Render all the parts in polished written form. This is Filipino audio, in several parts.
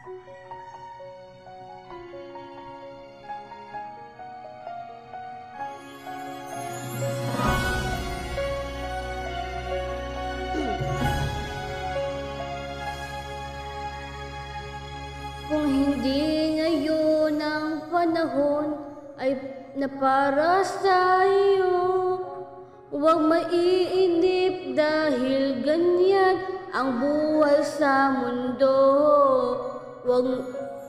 Kung hindi ngayon ang panahon ay na para sa iyo, huwag maiinip dahil ganyan ang buhay sa mundo.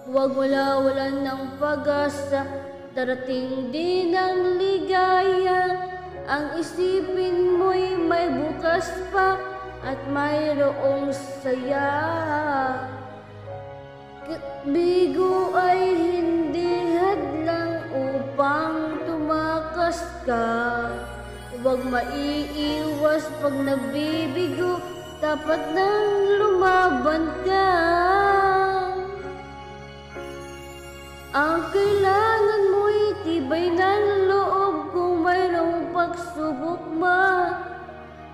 Huwag wala-walan ng pag-asa, darating din ang ligaya. Ang isipin mo'y may bukas pa at mayroong saya. Bigo ay hindi hadlang upang tumakas ka. Huwag maiiwas pag nabibigo, dapat nang lumaban ka. Ang kailangan mo'y tibay ng loob kung mayroong pagsubok man.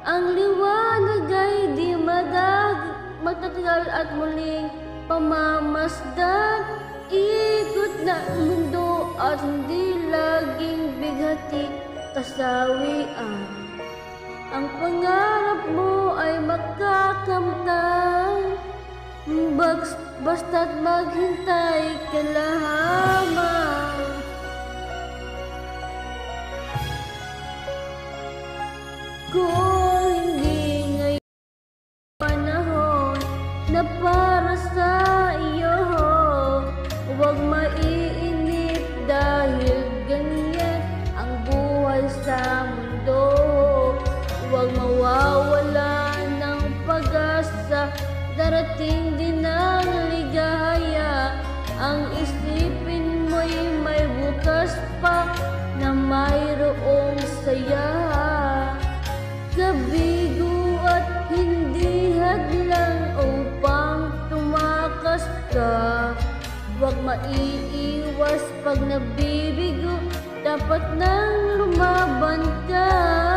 Ang liwanag ay di matagal at muling pamamasdan. Ikot na mundo at hindi laging bighati kasawian. Ang pangarap mo ay makakamtan, basta't maghintay ka lamang. Kung hindi ngayon panahon na para sa iyo, huwag maiinip dahil ganyan ang buhay sa mundo. Huwag mawawala ng pag-asa, darating din ang ligaya. Ang isipin mo'y may bukas pa na mayroong saya. Kabigo at hindi hadlang upang tumakas ka. Huwag maiiwas pag nabibigo, dapat nang lumaban ka.